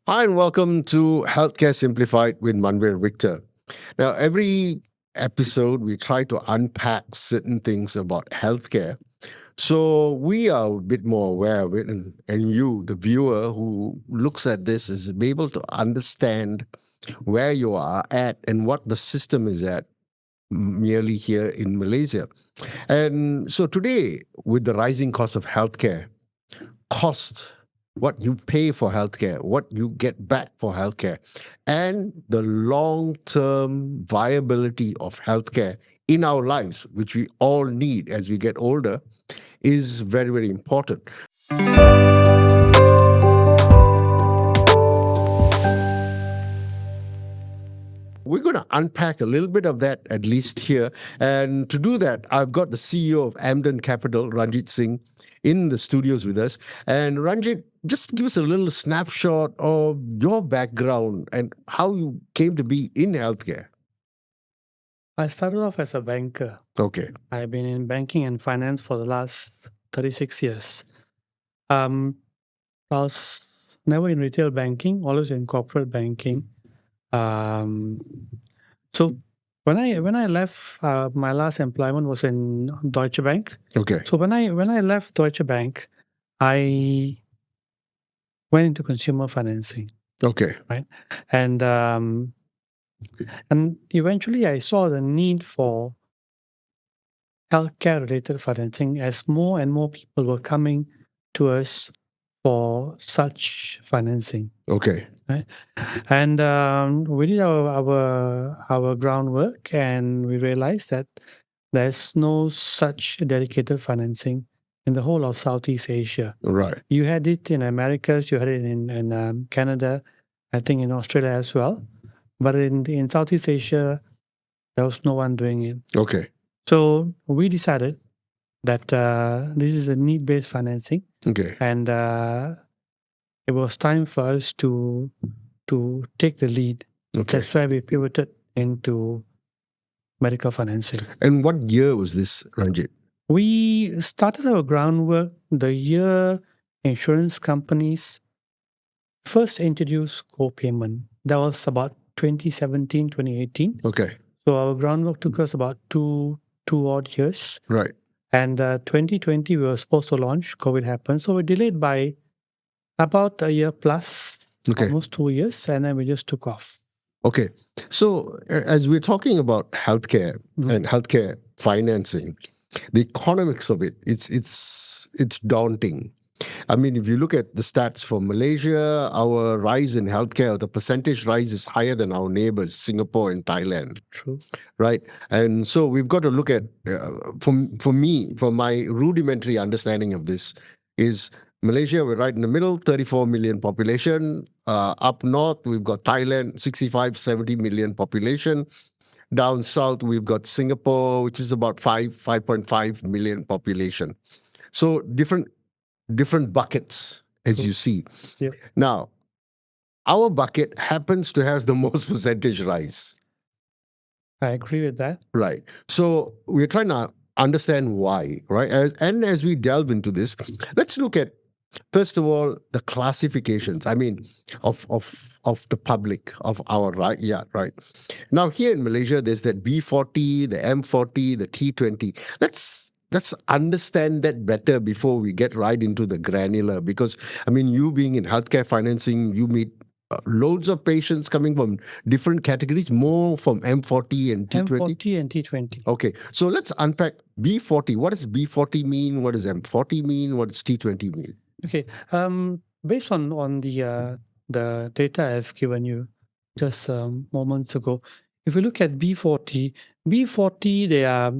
Hi, and welcome to Healthcare Simplified with Manvir Victor. Now, every episode, we try to unpack certain things about healthcare so we are a bit more aware of it. And you, the viewer who looks at this, is able to understand where you are at and what the system is at merely here in Malaysia. And so today, with the rising cost of healthcare, cost, what you pay for healthcare, what you get back for healthcare, and the long term viability of healthcare in our lives, which we all need as we get older, is very, very important. We're going to unpack a little bit of that, at least here. And to do that, I've got the CEO of Amden Capital, Ranjit Singh, in the studios with us. And Ranjit, just give us a little snapshot of your background and how you came to be in healthcare. I started off as a banker. Okay. I've been in banking and finance for the last 36 years. Um, I was never in retail banking, always in corporate banking. Um, so when I left, my last employment was in Deutsche Bank. Okay. So when I left Deutsche Bank, I went into consumer financing, Okay. right? And eventually I saw the need for healthcare related financing as more and more people were coming to us for such financing. Okay. Right? And we did our groundwork, and we realized that there's no such dedicated financing in the whole of Southeast Asia. Right. You had it in Americas, you had it in Canada, I think in Australia as well, but in Southeast Asia, there was no one doing it. Okay. So we decided that this is a need-based financing, Okay. and it was time for us to take the lead. Okay. That's why we pivoted into medical financing. And what year was this, Ranjit? We started our groundwork the year insurance companies first introduced co-payment. That was about 2017, 2018. Okay. So our groundwork took us about two odd years. Right. And 2020, we were supposed to launch. COVID happened. So we delayed by about a year plus, Okay. almost 2 years, and then we just took off. Okay. So as we're talking about healthcare and healthcare financing, the economics of it, it's daunting. I mean, if you look at the stats for Malaysia, our rise in healthcare, the percentage rise is higher than our neighbors, Singapore and Thailand. True. Right. And so we've got to look at, for my rudimentary understanding of this is Malaysia, we're right in the middle, 34 million population. Up north, we've got Thailand, 65, 70 million population. Down south, we've got Singapore, which is about 5.5 million population. So different buckets, as you see. Yep. Now, our bucket happens to have the most percentage rise. I agree with that. Right. So we're trying to understand why, right? As we delve into this, let's look at, first of all, the classifications. I mean, of the public of our right. Yeah, right. Now here in Malaysia, there's that B40, the M40, the T20. Let's understand that better before we get right into the granular. Because I mean, you being in healthcare financing, you meet loads of patients coming from different categories, more from M40 and T20. M40 and T20. Okay, so let's unpack B40. What does B40 mean? What does M40 mean? What does T20 mean? Okay. Based on the data I've given you just moments ago, if you look at B40, they are,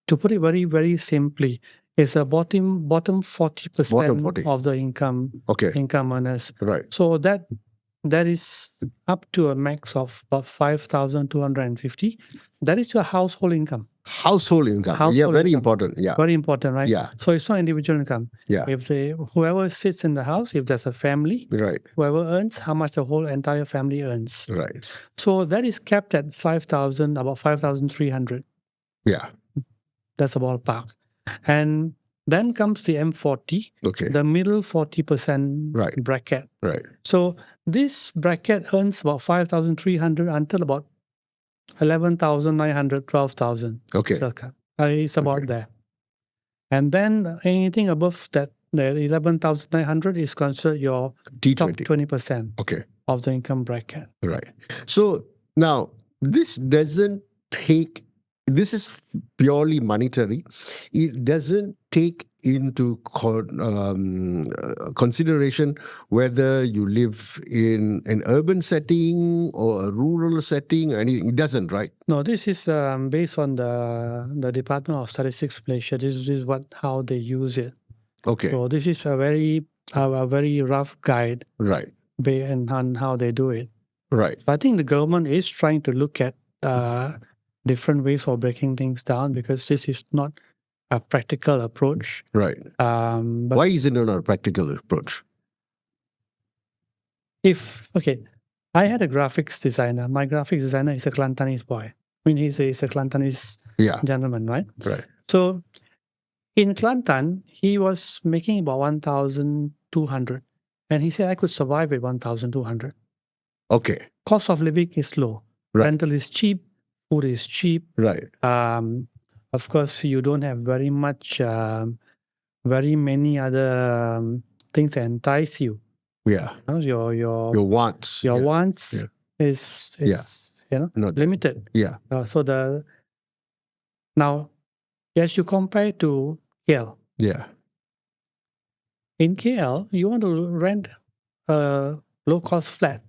to put it very, very simply, is a bottom 40% Bottom 40. of the income Okay, income earners. right. So that is up to a max of about 5,250. That is your household income. Household income. Yeah, Household very income. important. Yeah. Very important, right? Yeah. So it's not individual income. Yeah. If whoever sits in the house, if there's a family, Right. whoever earns, how much the whole entire family earns. Right. So that is capped at 5,000, about 5,300. Yeah. That's a ballpark. And Then comes the M40, Okay. the middle 40% Right. bracket. Right. So this bracket earns about 5,300 until about 11,900, 12,000. Okay. Circa. It's about Okay. there. And then anything above that, the 11,900 is considered your top T20. 20% Okay. of the income bracket. Right. So now this doesn't take, this is purely monetary. It doesn't take into consideration whether you live in an urban setting or a rural setting or anything. It doesn't, right? No, this is based on the Department of Statistics Malaysia. This is how they use it. Okay. So this is a very rough guide Right. on how they do it. Right. So I think the government is trying to look at different ways of breaking things down, because this is not a practical approach. Right. But Why is it not a practical approach? I had a graphics designer. My graphics designer is a Kelantanese boy. I mean, he's a Kelantanese gentleman, right? Right. So in Kelantan, he was making about 1,200. And he said, I could survive with 1,200. Okay. Cost of living is low. Right. Rental is cheap. Food is cheap. Right. Of course, you don't have very many other things that entice you. Yeah. Your wants. Your wants is Not limited. Yeah. Now, as you compare to KL. Yeah. In KL, you want to rent a low-cost flat,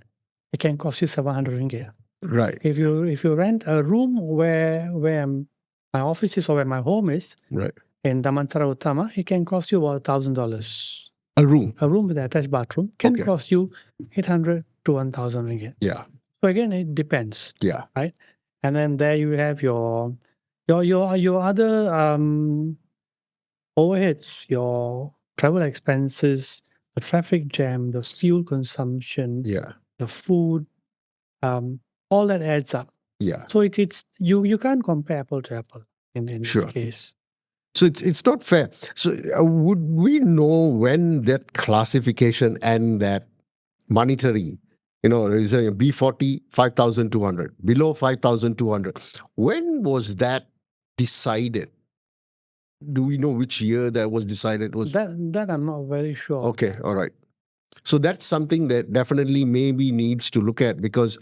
it can cost you 700 ringgit. Right. If you rent a room where my office is or where my home is, Right. in Damansara Utama, it can cost you about $1,000. A room. A room with an attached bathroom can cost you 800 to 1,000 ringgit. Yeah. So again, it depends. Yeah. Right. And then there you have your other overheads, your travel expenses, the traffic jam, the fuel consumption, the food, all that adds up. Yeah. So it's you can't compare apple to apple in this case. So it's not fair. So would we know when that classification and that monetary, is a B40 5,200, below 5,200? When was that decided? Do we know which year that was decided? That I'm not very sure. Okay, all right. So that's something that definitely maybe needs to look at, because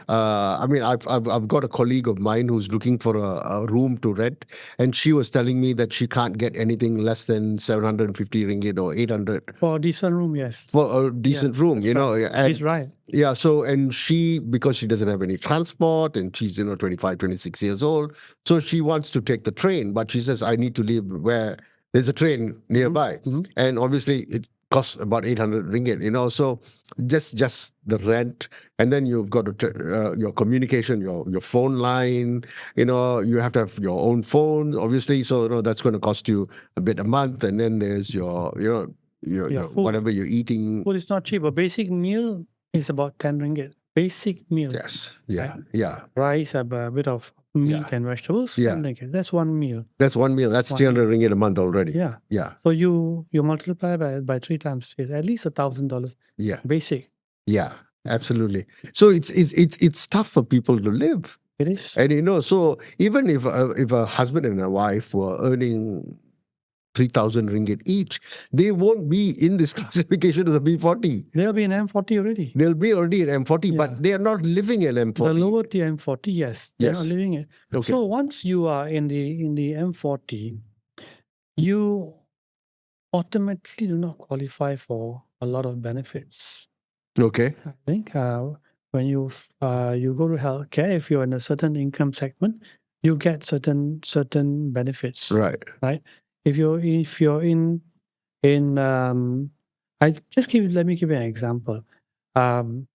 I've got a colleague of mine who's looking for a room to rent, and she was telling me that she can't get anything less than 750 ringgit or 800 for a decent room. Yes, for a decent room, and he's right. Yeah. So, and she, because she doesn't have any transport, and she's 25, 26 years old, so she wants to take the train, but she says, I need to live where there's a train nearby, and obviously it costs about 800 ringgit, so just the rent, and then you've got to your communication, your phone line, you have to have your own phone, obviously, so that's going to cost you a bit a month, and then there's your food, whatever you're eating. Food is not cheap. A basic meal is about 10 ringgit. Basic meal. Yes. Yeah. Right? Yeah. Rice, a bit of meat and vegetables. Yeah. That's one meal. That's one meal. That's 300 ringgit a month already. Yeah. Yeah. So you multiply by 3 times, it's at least $1,000. Yeah. Basic. Yeah. Absolutely. So it's tough for people to live. It is. And so even if a husband and a wife were earning 3,000 ringgit each, they won't be in this classification of the B40. They'll be in M40 already. They'll be already in M40, but they are not living in M40. The lower tier M40, yes. They're not living it. Okay. So once you are in the M40, you automatically do not qualify for a lot of benefits. Okay. I think when you go to healthcare, if you're in a certain income segment, you get certain benefits. Right. Right. If you're in let me give you an example. There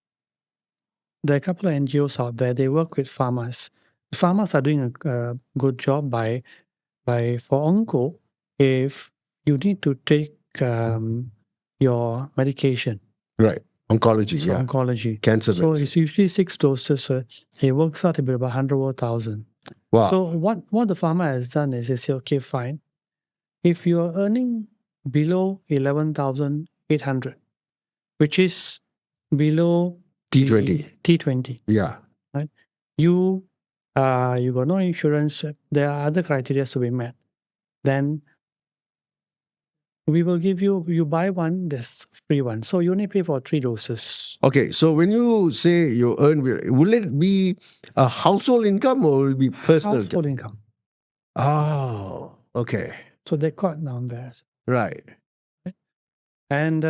are a couple of NGOs out there. They work with farmers. Farmers are doing a good job by for onco. If you need to take your medication, right, oncology, oncology, cancer. So it's usually 6 doses. So it works out to be about 100,000. Wow. So what the farmer has done is they say, okay, fine. if you are earning below 11,800, which is below T20. T20, Yeah. right? You got no insurance. There are other criteria to be met. Then we will give you buy one, there's free one. So you only pay for 3 doses. Okay, so when you say you earn, will it be a household income or will it be personal? Household income. Oh, okay. So they cut down there. Right. And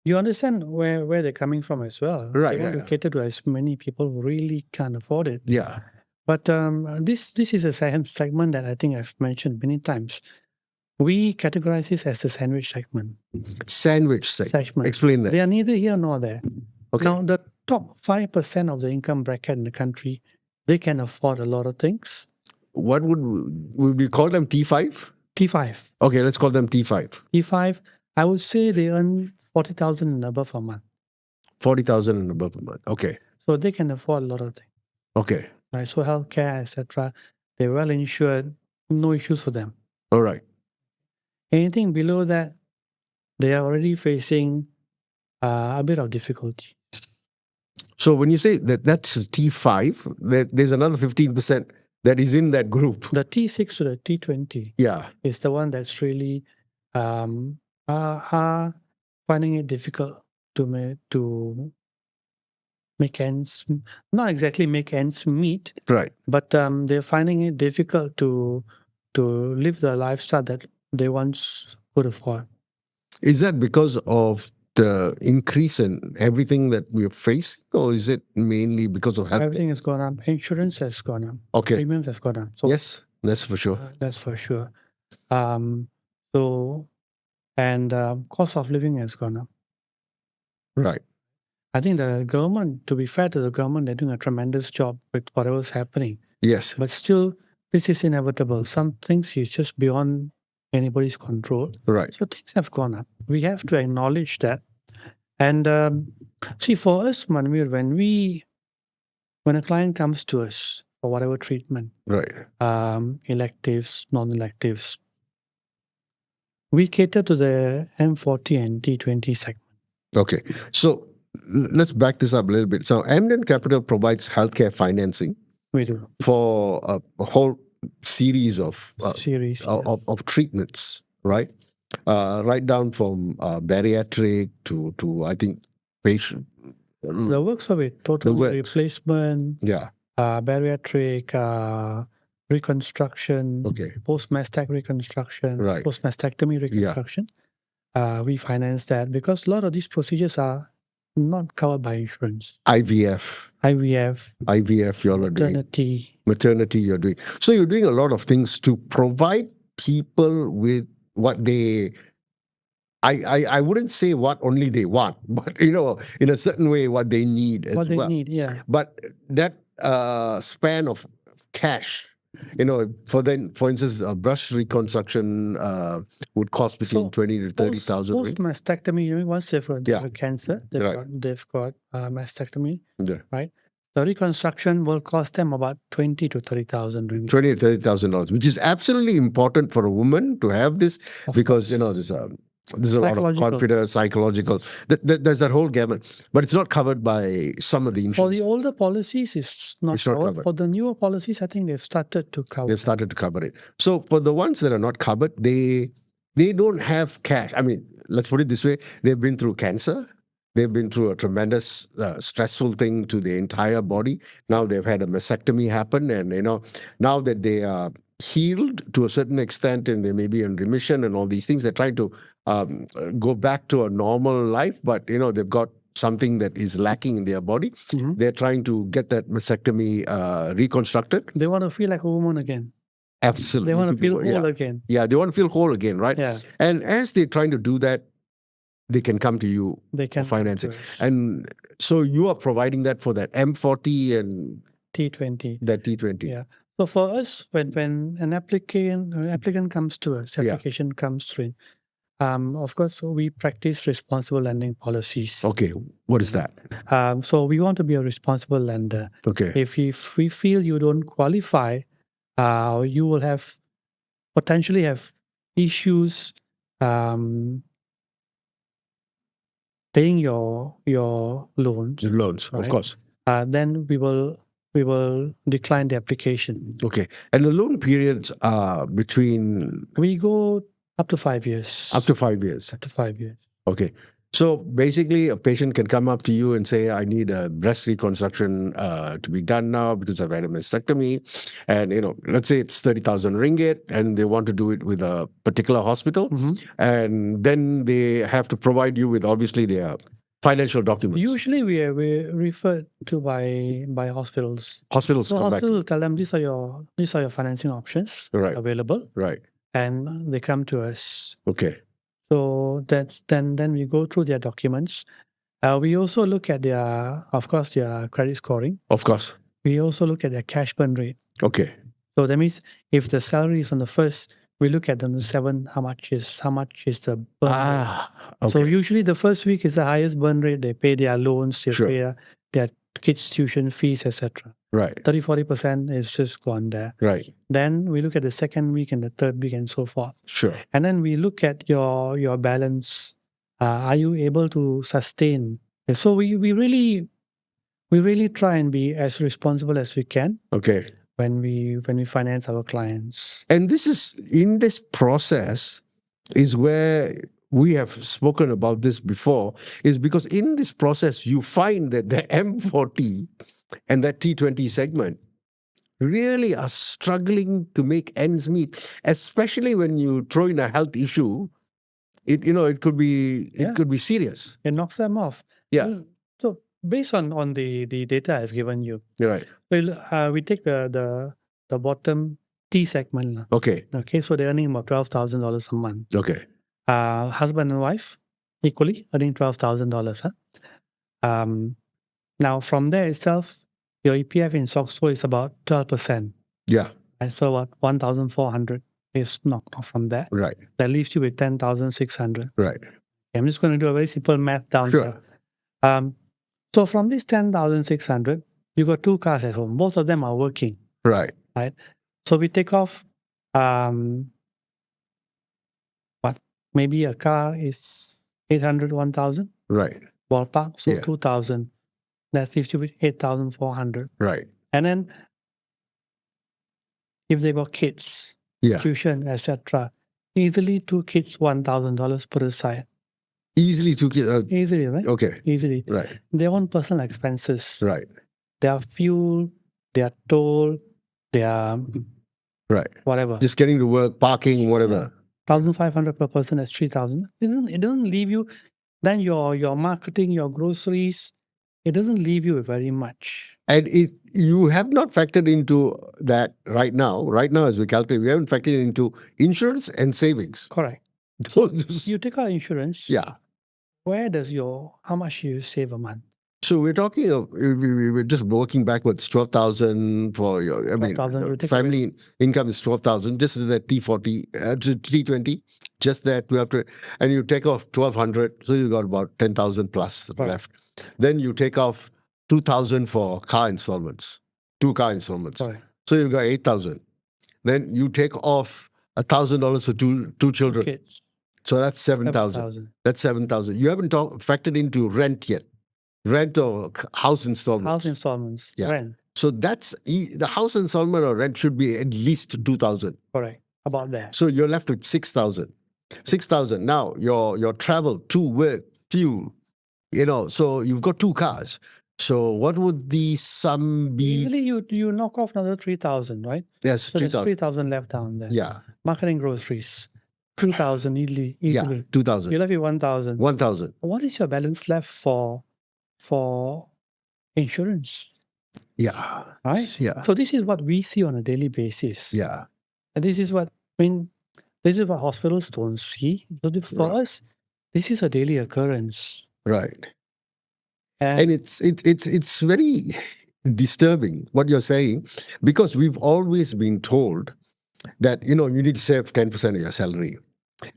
you understand where they're coming from as well. Right, They want right. to cater to as many people who really can't afford it. Yeah. But this is a segment that I think I've mentioned many times. We categorize this as a sandwich segment. Segment. Explain that. They are neither here nor there. Okay. Now, the top 5% of the income bracket in the country, they can afford a lot of things. What would we call them? T5? T5. Okay, let's call them T5. T5, I would say they earn 40,000 and above a month. 40,000 and above a month. Okay. So they can afford a lot of things. Okay. Right? So healthcare, etc. They're well insured, no issues for them. All right. Anything below that, they are already facing a bit of difficulty. So when you say that's T5, there's another 15% that is in that group. The T6 to the T20 is the one that's really are finding it difficult to make ends, not exactly make ends meet, Right. but they're finding it difficult to live the lifestyle that they once could afford. Is that because of the increase in everything that we're facing, or is it mainly because of health? Everything has gone up. Insurance has gone up. Okay. Premiums have gone up. So yes, that's for sure. That's for sure. Cost of living has gone up. Right. I think the government, to be fair to the government, they're doing a tremendous job with whatever's happening. Yes. But still, this is inevitable. Some things is just beyond anybody's control. Right. So things have gone up. We have to acknowledge that. And see, for us, Manvir, when a client comes to us for whatever treatment, right, electives, non-electives, we cater to the M40 and T20 segment. Okay. So let's back this up a little bit. So Amden Capital provides healthcare financing. We do. For a whole series of treatments, right? Right down from bariatric to I think patient. The works of it, total replacement, bariatric, reconstruction, post-mastectomy reconstruction, post-mastectomy reconstruction. We finance that because a lot of these procedures are not covered by insurance. IVF, you're doing. Maternity, you're doing. So you're doing a lot of things to provide people with what they. I wouldn't say what only they want, but in a certain way, what they need as well. What they need, yeah. But that span of cash, for instance, a breast reconstruction would cost between 20 to 30,000. Post mastectomy, once they've got cancer, they've got mastectomy, right? The reconstruction will cost them about 20 to 30,000 ringgit. $20 to $30,000, which is absolutely important for a woman to have this because there's a lot of confidence, psychological. There's that whole gamut, but it's not covered by some of the insurance. For the older policies, it's not covered. For the newer policies, I think they've started to cover. They've started to cover it. So for the ones that are not covered, they don't have cash. I mean, let's put it this way: they've been through cancer. They've been through a tremendous stressful thing to the entire body. Now they've had a mastectomy happen, and now that they are healed to a certain extent and they may be in remission and all these things, they're trying to go back to a normal life, but they've got something that is lacking in their body. Mm-hmm. They're trying to get that mastectomy reconstructed. They want to feel like a woman again. Absolutely. They want to feel whole again. Yeah, they want to feel whole again, right? Yeah. And as they're trying to do that, they can come to you for financing. And so you are providing that for that M40 and T20. That T20. Yeah. So for us, when an applicant comes to us, application comes through, of course, we practice responsible lending policies. Okay. What is that? So we want to be a responsible lender. Okay. If we feel you don't qualify, you will have potentially have issues paying your loans, The loans, of right? course. Then we will decline the application. Okay. And the loan periods are between We go up to 5 years. up to 5 years. Up to 5 years. Okay. So basically, a patient can come up to you and say, I need a breast reconstruction to be done now because I've had a mastectomy. And, let's say it's 30,000 ringgit and they want to do it with a particular hospital. Mhm. And then they have to provide you with, obviously, their financial documents. Usually we referred to by hospitals. Hospitals So come back. hospitals will tell them these are your financing options Right. available, Right. and they come to us. Okay. So that's then we go through their documents. We also look at their credit scoring. Of course. We also look at their cash burn rate. Okay. So that means if the salary is on the first, we look at on the 7th, how much is the burn rate. Okay. So usually the first week is the highest burn rate. They pay their loans, they Sure. pay their kids' tuition fees, etc. Right. 30-40% is just gone there. Right. Then we look at the second week and the third week and so forth. Sure. And then we look at your balance. Are you able to sustain? So we really try and be as responsible as we can Okay. when we finance our clients. And in this process is where we have spoken about this before, is because in this process you find that the M40 and that T20 segment really are struggling to make ends meet, especially when you throw in a health issue. It could be serious. It knocks them off. Yeah. So based on the data I've given you, You're right. we take the bottom T segment. Okay. Okay, so they're earning about $12,000 a month. Okay. Husband and wife equally earning $12,000. Now from there itself, your EPF in SOXO is about 12%. Yeah. And so what 1,400 is knocked off from that. Right. That leaves you with 10,600. Right. I'm just going to do a very simple math down Sure. here. So from this 10,600, you got 2 cars at home. Both of them are working. Right. Right. So we take off maybe a car is 800, 1,000 Right. ballpark. So Yeah. 2,000. That leaves you with 8,400. Right. And then if they got kids, Yeah. tuition, etc., easily 2 kids, $1,000 put aside. Easily 2 kids. Easily, right? Okay. Easily. Right. Their own personal expenses, Right. their fuel, their toll, their Right. whatever. Just getting to work, parking, whatever. 1,500 per person is 3,000. It doesn't leave you. Then your marketing, your groceries, it doesn't leave you with very much. And you have not factored into that right now. Right now, as we calculate, we haven't factored into insurance and savings. Correct. Those- You take out insurance. yeah. Where does how much you save a month? So we're talking of we're just working backwards. 12,000 for your. I mean, 12,000, you take family income is 12,000. Just that T40, T20, just that we have to, and you take off 1,200, so you got about 10,000 plus Right. left. Then you take off 2,000 for car installments, 2 car installments. Correct. So you've got 8,000. Then you take off $1,000 for two children. Kids. So that's 7,000. 7,000. That's 7,000. You haven't factored into rent yet. Rent or house installments. House installments. Yeah. Rent. So that's the house installment or rent should be at least 2,000. Correct. About that. So you're left with 6,000. 6,000. Now your travel to work, fuel, so you've got 2 cars. So what would the sum be? Easily you knock off another 3,000, right? Yes, So there's 3,000. 3,000 left down there. Yeah. Marketing groceries. 2,000 easily. Yeah, 2,000. You're left with 1,000. 1,000. What is your balance left for insurance? Yeah. Right? Yeah. So this is what we see on a daily basis. Yeah. And this is what hospitals don't see. So for Right. us, this is a daily occurrence. Right. And And it's very disturbing what you're saying, because we've always been told that you need to save 10% of your salary.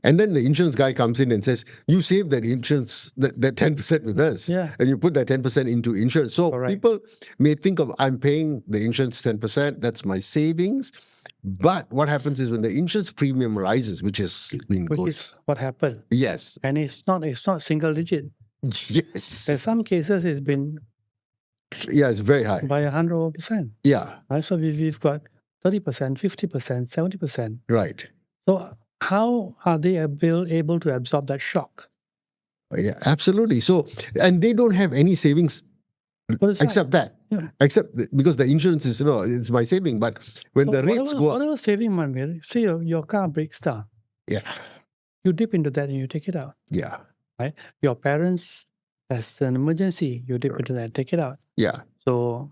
And then the insurance guy comes in and says, you save that insurance, that 10% with us. Yeah. And you put that 10% into insurance. So Correct. people may think of, I'm paying the insurance 10%, that's my savings. But what happens is when the insurance premium rises, which has been which good. is what happened. Yes. And it's not single digit. Yes. In some cases, it's been Yeah, it's very high. by 100%. Yeah. Right? So we've got 30%, 50%, 70%. Right. So how are they able to absorb that shock? Yeah, absolutely. So, and they don't have any savings except that. Yeah. Except because the insurance is, it's my saving. But when the rates go up, whatever saving, Manvir, say your car breaks down, yeah, you dip into that and you take it out. yeah, Right? Your parents, as an emergency, you dip into that, take it out. yeah. So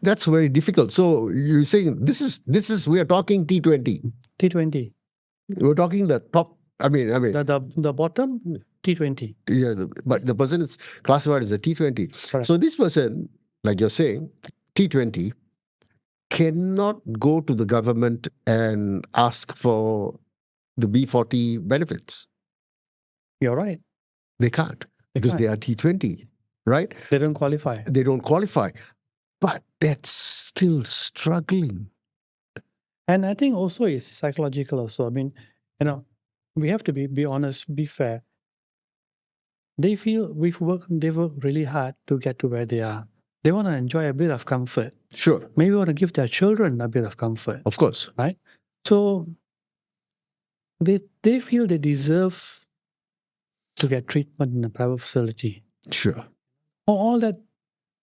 That's very difficult. So you're saying this is we are talking T20. T20. We're talking the top. I mean, the bottom T20. Yeah, but the person is classified as a T20. Correct. So this person, like you're saying, T20 cannot go to the government and ask for the B40 benefits. You're right. They can't because they are T20, right? They don't qualify. They don't qualify. But that's still struggling. And I think also it's psychological also. I mean, we have to be honest, be fair. They feel they work really hard to get to where they are. They want to enjoy a bit of comfort. Sure. Maybe want to give their children a bit of comfort. Of course. Right? So they feel they deserve to get treatment in a private facility. Sure. All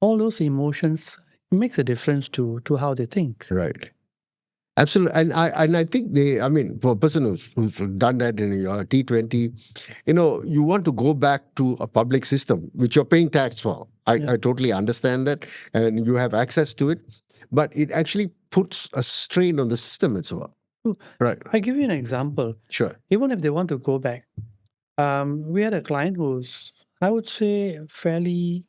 those emotions makes a difference to how they think. Right. Absolutely. And I think for a person who's done that in your T20, you want to go back to a public system, which you're paying tax for. I totally understand that. And you have access to it. But it actually puts a strain on the system as well. Right. I give you an example. Sure. Even if they want to go back, we had a client who's, I would say, fairly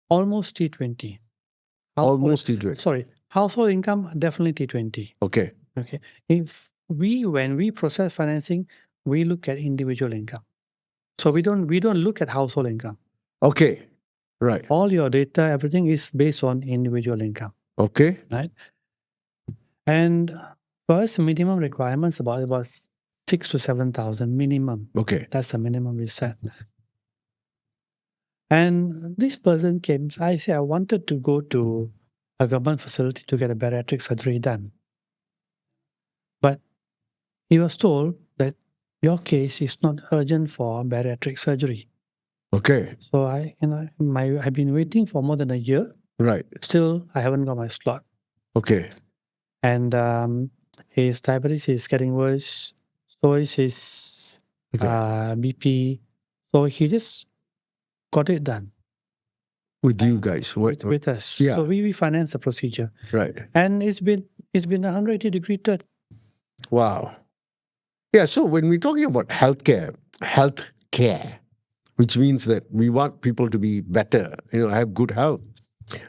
almost T20. Almost T20. Sorry, household income definitely T20. Okay. Okay. When we process financing, we look at individual income. So we don't look at household income. Okay. Right. All your data, everything is based on individual income. Okay. Right. And first minimum requirements about 6,000 to 7,000 minimum. Okay. That's the minimum we set. And this person came, I said, I wanted to go to a government facility to get a bariatric surgery done. But he was told that your case is not urgent for bariatric surgery. Okay. So I've been waiting for more than a year. Right. Still, I haven't got my slot. Okay. And his diabetes is getting worse. So is his BP. So he just got it done. With you guys. With us. Yeah. So we finance the procedure. Right. And it's been 180-degree turn. Wow. Yeah, so when we're talking about healthcare, which means that we want people to be better, have good health.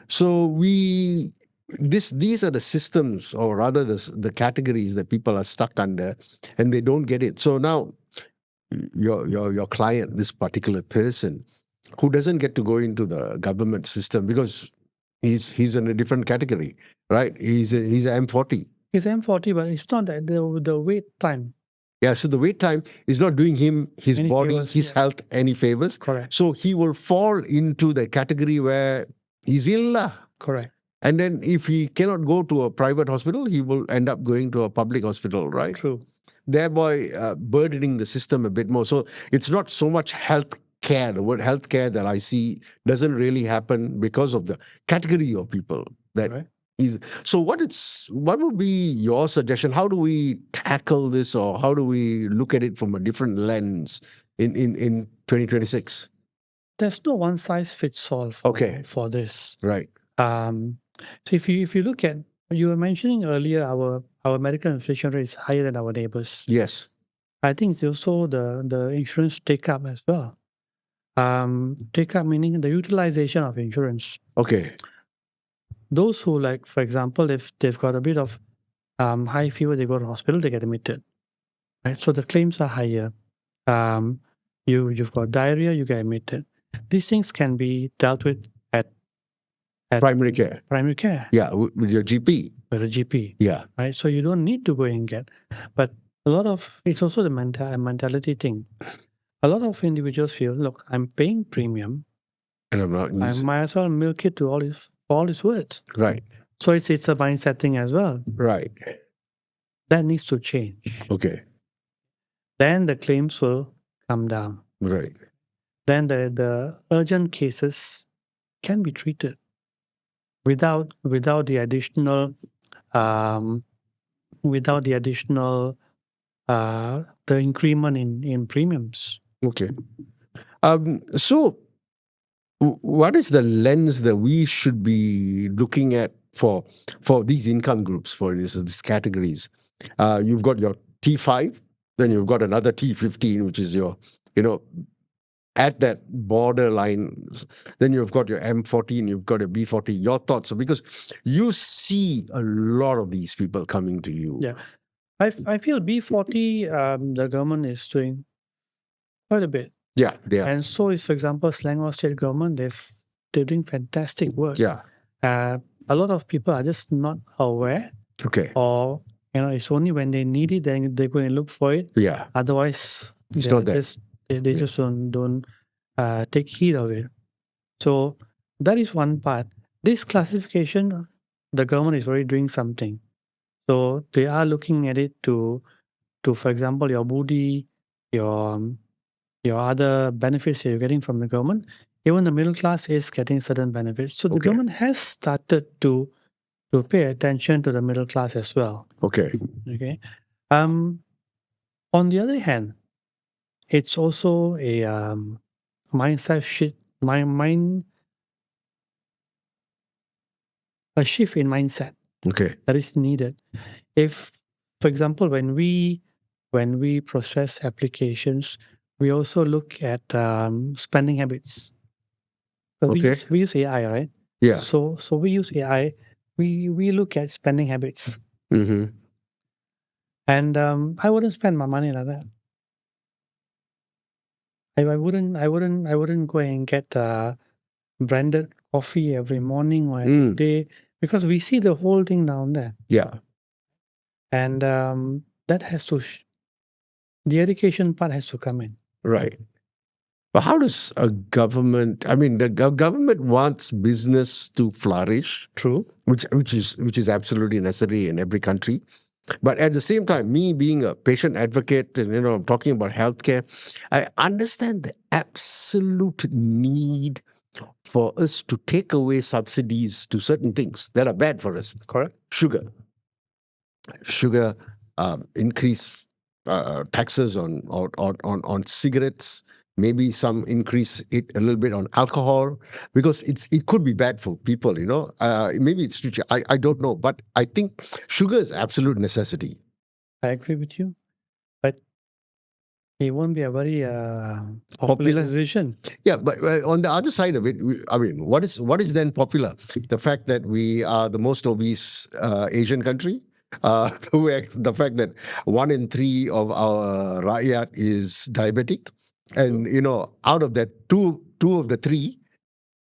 So these are the systems, or rather the categories that people are stuck under, and they don't get it. So now your client, this particular person, who doesn't get to go into the government system because he's in a different category, right? He's a M40. He's M40, but it's not that the wait time. Yeah, so the wait time is not doing him, his Any body, favors, his health any favors. Correct. So he will fall into the category where he's ill. Correct. And then if he cannot go to a private hospital, he will end up going to a public hospital, right? True. Thereby burdening the system a bit more. So it's not so much health care. The word health care that I see doesn't really happen because of the category of people that Right. So what would be your suggestion? How do we tackle this, or how do we look at it from a different lens in 2026? There's no one size fits all for this. Right. So if you look at, you were mentioning earlier, our medical inflation rate is higher than our neighbors. Yes. I think it's also the insurance take up as well. Take up meaning the utilization of insurance. Okay. Those who, like, for example, if they've got a bit of high fever, they go to hospital, they get admitted. Right? So the claims are higher. You've got diarrhea, you get admitted. These things can be dealt with at Primary care. Primary care. Yeah, with your GP. with a GP, Yeah. right? So you don't need to go and get. But a lot of it's also the mentality thing. A lot of individuals feel, look, I'm paying premium. And I'm not I using. might as well milk it to all its worth. Right. So it's a mindset thing as well. Right. That needs to change. Okay. Then the claims will come down. Right. Then the urgent cases can be treated without the additional um, the increment in premiums. Okay. So what is the lens that we should be looking at for these income groups, for these categories? You've got your T5, then you've got another T15, which is your, at that borderline. Then you've got your M14, you've got a B40. Your thoughts, because you see a lot of these people coming to you. Yeah, I feel B40, the government is doing quite a bit. Yeah, they are. And so is, for example, Selangor State Government. They're doing fantastic work. Yeah. A lot of people are just not aware. Okay. Or it's only when they need it then they go and look for it. Yeah. Otherwise, it's not there. They just don't take heed of it. So that is one part. This classification, the government is already doing something. So they are looking at it to for example, your budi, your other benefits you're getting from the government. Even the middle class is getting certain benefits. So the government has started to pay attention to the middle class as well. Okay. Okay. On the other hand, it's also a mindset shift. A shift in mindset. Okay. That is needed. If, for example, when we process applications, we also look at spending habits. So we use AI, right? Yeah. So we use AI. We look at spending habits. Mm-hmm. And I wouldn't spend my money like that. I wouldn't go and get branded coffee every morning or every day, because we see the whole thing down there. Yeah. And that has to the education part has to come in. Right. But how does a government? I mean, the government wants business to flourish. True. Which is absolutely necessary in every country. But at the same time, me being a patient advocate and I'm talking about healthcare, I understand the absolute need for us to take away subsidies to certain things that are bad for us. Correct. Sugar, increase taxes on cigarettes. Maybe some increase it a little bit on alcohol, because it could be bad for people, maybe it's future. I don't know. But I think sugar is absolute necessity. I agree with you. But it won't be a very popular decision. Yeah, but on the other side of it, what is then popular? The fact that we are the most obese Asian country? The fact that 1 in 3 of our rakyat is diabetic? And out of that, two of the 3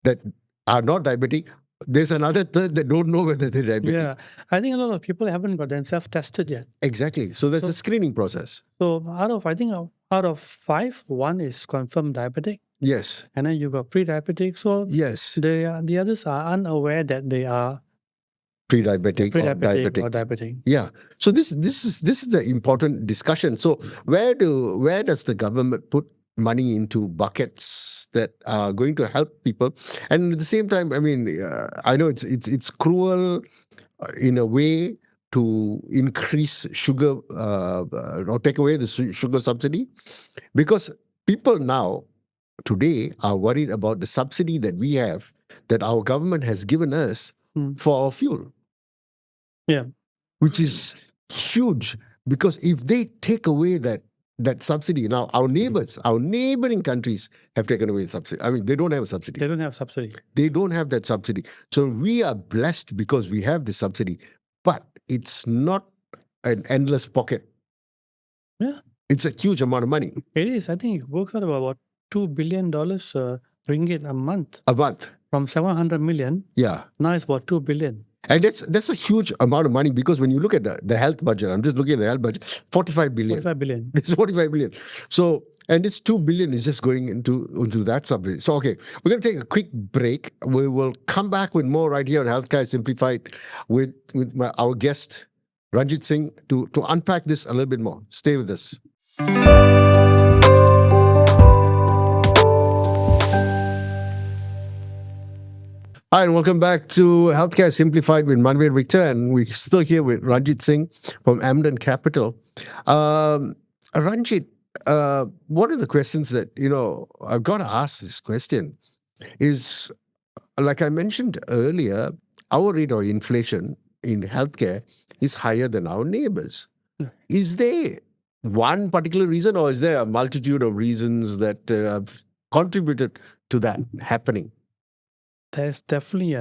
that are not diabetic, there's another third that don't know whether they're diabetic. Yeah, I think a lot of people haven't got themselves tested yet. Exactly. So there's a screening process. So out of 5, 1 is confirmed diabetic. Yes. And then you got pre-diabetic. So yes, the others are unaware that they are pre-diabetic or diabetic. Yeah. So this is the important discussion. So where does the government put money into buckets that are going to help people? And at the same time, I know it's cruel in a way to increase sugar or take away the sugar subsidy, because people now today are worried about the subsidy that we have, that our government has given us for our fuel. Yeah. Which is huge, because if they take away that subsidy, now our neighboring countries have taken away the subsidy. They don't have a subsidy. They don't have subsidy. They don't have that subsidy. So we are blessed because we have the subsidy, but it's not an endless pocket. Yeah. It's a huge amount of money. It is. I think it works out about $2 billion ringgit a month. A month. From 700 million. Yeah. Now it's about 2 billion. And that's a huge amount of money, because when you look at the health budget, I'm just looking at the health budget, 45 billion. 45 billion. It's 45 billion. So, and this 2 billion is just going into that subject. So, okay, we're going to take a quick break. We will come back with more right here on Healthcare Simplified with our guest, Ranjit Singh, to unpack this a little bit more. Stay with us. Hi, and welcome back to Healthcare Simplified with Manvir Victor, and we're still here with Ranjit Singh from Amden Capital. Ranjit, one of the questions that, I've got to ask this question is, like I mentioned earlier, our rate of inflation in healthcare is higher than our neighbors. Is there one particular reason, or is there a multitude of reasons that have contributed to that happening? There's definitely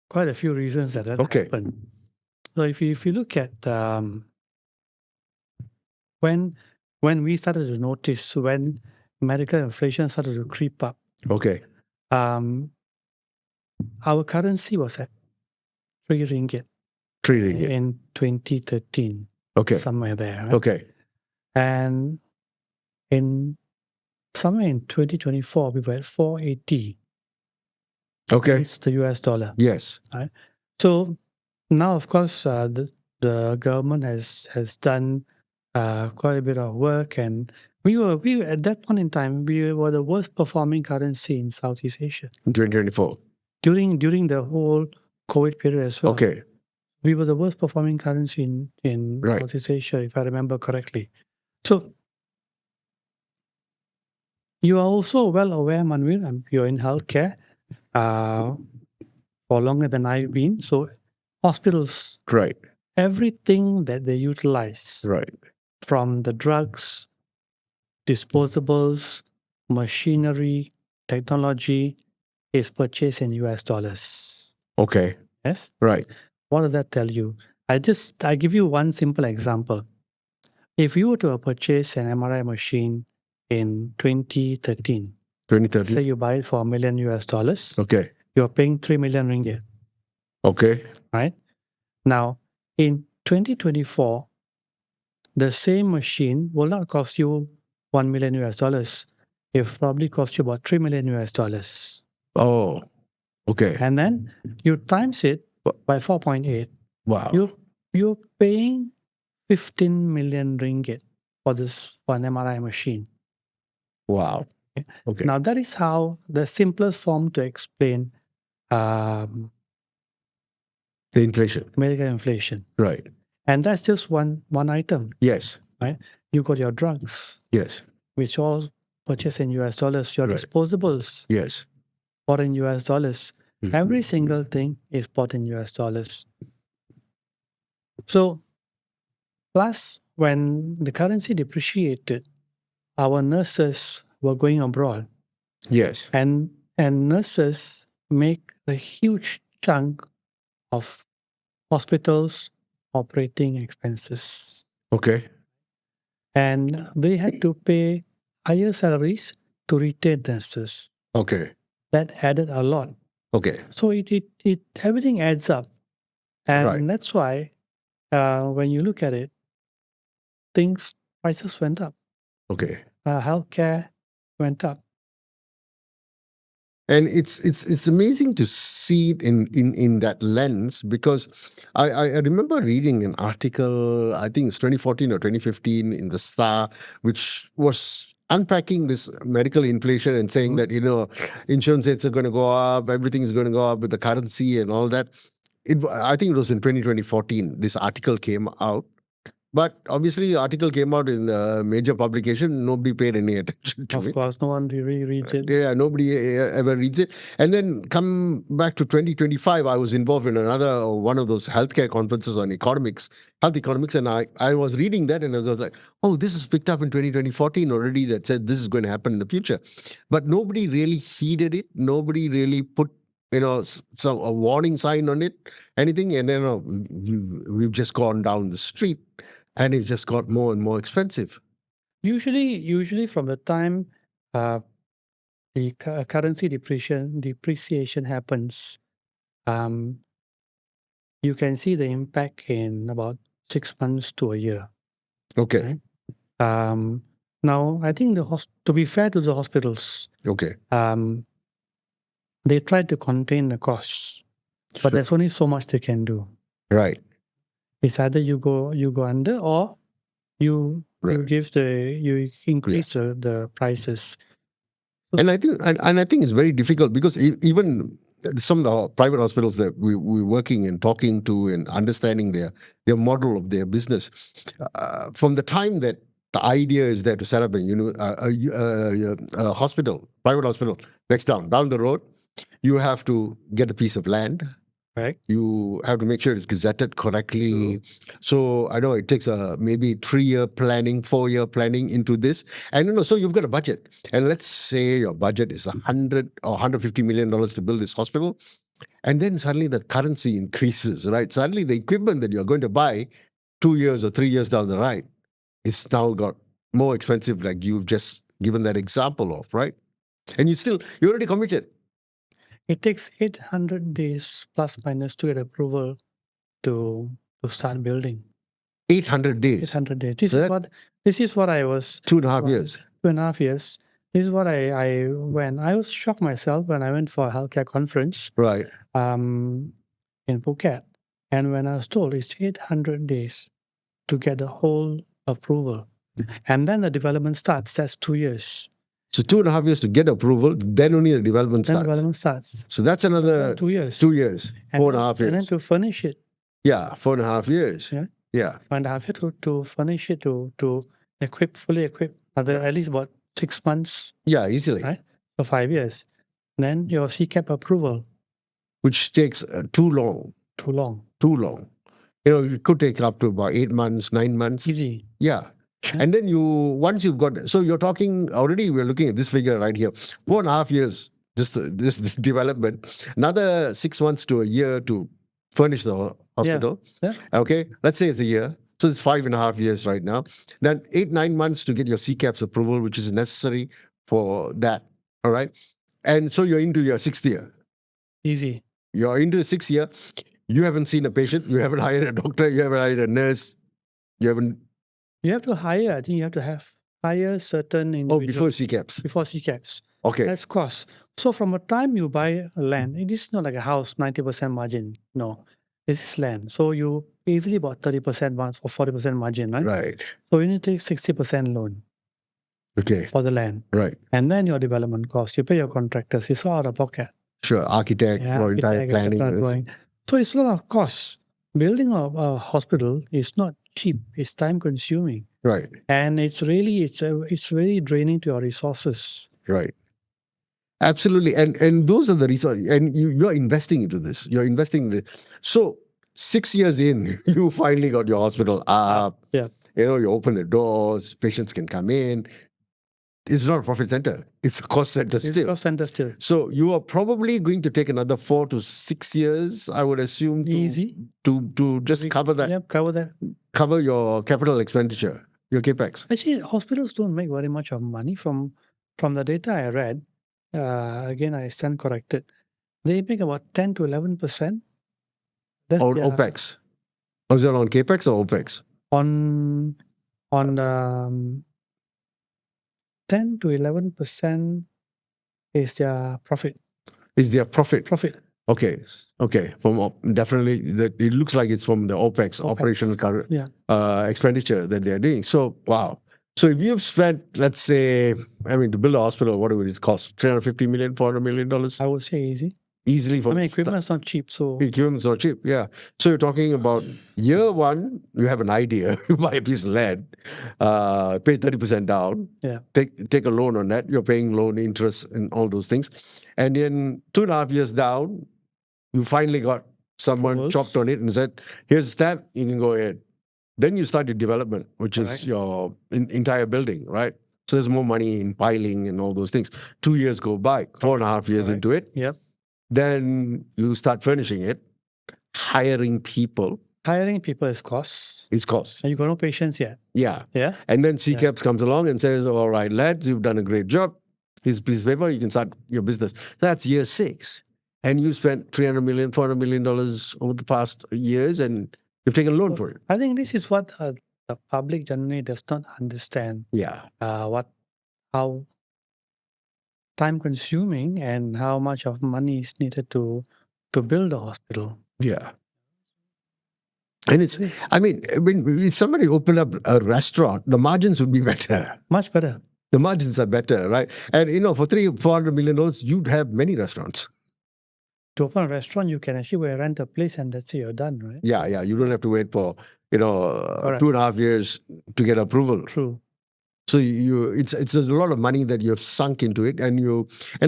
quite a few reasons that happen. So if you look at when we started to notice when medical inflation started to creep up, our currency was at 3 ringgit. 3 ringgit in 2013. Somewhere there. Right? And somewhere in 2024, we were at 480. It's the US dollar. Yes. Right? So now, of course, the government has done quite a bit of work, and we were at that point in time, we were the worst performing currency in Southeast Asia in 2024 during the whole COVID period as well. We were the worst performing currency in Southeast Asia, if I remember correctly. So you are also well aware, Manvir, you're in healthcare for longer than I've been. So hospitals, everything that they utilize, from the drugs, disposables, machinery, technology, is purchased in US dollars. Yes? What does that tell you? I give you one simple example. If you were to purchase an MRI machine in 2013, say you buy it for $1 million US dollars, you're paying 3 million ringgit. Right? Now, in 2024, the same machine will not cost you 1 million US dollars. It will probably cost you about 3 million US dollars. And then you times it by 4.8. Wow. You're paying 15 million ringgit for an MRI machine. Wow. Now that is how the simplest form to explain the inflation. Medical inflation. Right. And that's just one item. Yes. Right? You got your drugs. Yes. Which all purchased in US dollars. Your disposables. Yes. Bought in US dollars. Every single thing is bought in US dollars. So, plus when the currency depreciated, our nurses were going abroad. Yes. And nurses make a huge chunk of hospitals' operating expenses. And they had to pay higher salaries to retain nurses. That added a lot. So it everything adds up. And that's why when you look at it, prices went up. Healthcare went up. And it's amazing to see it in that lens, because I remember reading an article, I think it's 2014 or 2015 in the Star, which was unpacking this medical inflation and saying that, insurance rates are going to go up, everything is going to go up with the currency and all that. I think it was in 2014, this article came out. But obviously, the article came out in a major publication. Nobody paid any attention to it. Of course, no one really reads it. Yeah, nobody ever reads it. And then come back to 2025, I was involved in another one of those healthcare conferences on health economics, and I was reading that, and I was like, oh, this is picked up in 2014 already, that said this is going to happen in the future. But nobody really heeded it. Nobody really put a warning sign on it, anything, and then we've just gone down the street. And it just got more and more expensive. Usually from the time the currency depreciation happens, you can see the impact in about 6 months to a year. Okay. Right? Now, I think to be fair to the hospitals, Okay. they try to contain the costs, but there's only so much they can do. Right. It's either you go under, or you increase the prices. And I think it's very difficult because even some of the private hospitals that we're working and talking to and understanding their model of their business, from the time that the idea is there to set up a hospital, private hospital, next down the road, you have to get a piece of land. Right. You have to make sure it's gazetted correctly. So I know it takes maybe 3-year planning, 4-year planning into this. And so you've got a budget. And let's say your budget is $100 or $150 million to build this hospital. And then suddenly the currency increases, right? Suddenly the equipment that you're going to buy 2 years or 3 years down the line is now got more expensive, like you've just given that example of, right? And you're already committed. It takes 800 days plus minus to get approval to start building. 800 days. 800 days. This is what I was. 2.5 years. 2.5 years. This is what I was shocked myself when I went for a healthcare conference. Right. In Phuket, and when I was told it's 800 days to get the whole approval, and then the development starts. That's 2 years. So 2.5 years to get approval, then only the development starts. So that's another 2 years. 2 years, 4.5 years. And then to furnish it. Yeah, 4.5 years. Yeah. 4.5 years to furnish it, to fully equip. At least about 6 months. Yeah, easily. Right? For 5 years. Then your CCAP approval. Which takes too long. Too long. It could take up to about 8 months, 9 months. Easy. Yeah. And then once you've got, so you're talking already, we're looking at this figure right here, 4.5 years, this development, another 6 months to a year to furnish the hospital. Yeah. Okay, let's say it's a year. So it's 5.5 years right now. Then 8-9 months to get your CCAP's approval, which is necessary for that. All right. And so you're into your 6th year. Easy. You're into the 6th year. You haven't seen a patient. You haven't hired a doctor. You haven't hired a nurse. You have to hire. I think you have to hire certain individuals. Before CCAPs. Okay. That's cost. So from the time you buy a land, it is not like a house, 90% margin. No, this is land. So you easily about 30% or 40% margin, right? Right. So you need to take 60% loan. Okay. For the land. Right. And then your development cost, you pay your contractors, it's all out of pocket. Sure, architect or entire planning. So it's a lot of costs. Building a hospital is not cheap. It's time consuming. Right. And it's very draining to your resources. Right. Absolutely. And those are the resources. And you're investing into this. You're investing in this. So 6 years in, you finally got your hospital up. Yeah. You open the doors, patients can come in. It's not a profit center. It's a cost center still. It's a cost center still. So you are probably going to take another 4 to 6 years, I would assume. Easy. To just cover that. Yep, cover that. Cover your capital expenditure, your capex. Actually, hospitals don't make very much of money from the data I read. Again, I stand corrected. They make about 10 to 11%. That's on OPEX. Was that on capex or OPEX? On 10 to 11% is their profit. Is their profit? Profit. Okay. From definitely, it looks like it's from the OPEX. Operational expenditure that they're doing. So, wow. So if you've spent, let's say, to build a hospital, what would it cost? $350 million, $400 million? I would say easy. Easily for equipment's not cheap, so equipment's not cheap. Yeah, so you're talking about year one. You have an idea. You buy a piece of land, pay 30% down. Yeah, take a loan on that. You're paying loan interest and all those things, and then 2.5 years down, you finally got someone chopped on it and said, "Here's a stamp. You can go ahead." Then you start your development, which is your entire building, right? So there's more money in piling and all those things. 2 years go by, 4.5 years into it. Yep. Then you start furnishing it, hiring people. Hiring people is cost. It's cost. And you got no patience yet. Yeah. Yeah. And then CCAPS comes along and says, all right, lads, you've done a great job. Here's a piece of paper, you can start your business. That's year 6. and you spent 300 million, $400 million over the past years, and you've taken a loan for it. I think this is what the public generally does not understand. Yeah. How time consuming and how much of money is needed to build a hospital. Yeah. And it's, I mean, if somebody opened up a restaurant, the margins would be better. Much better. The margins are better, right? And, for $400 million, you'd have many restaurants. To open a restaurant, you can actually rent a place and that's it, you're done, right? Yeah. You don't have to wait for, 2.5 years to get approval. True. So it's a lot of money that you have sunk into it, and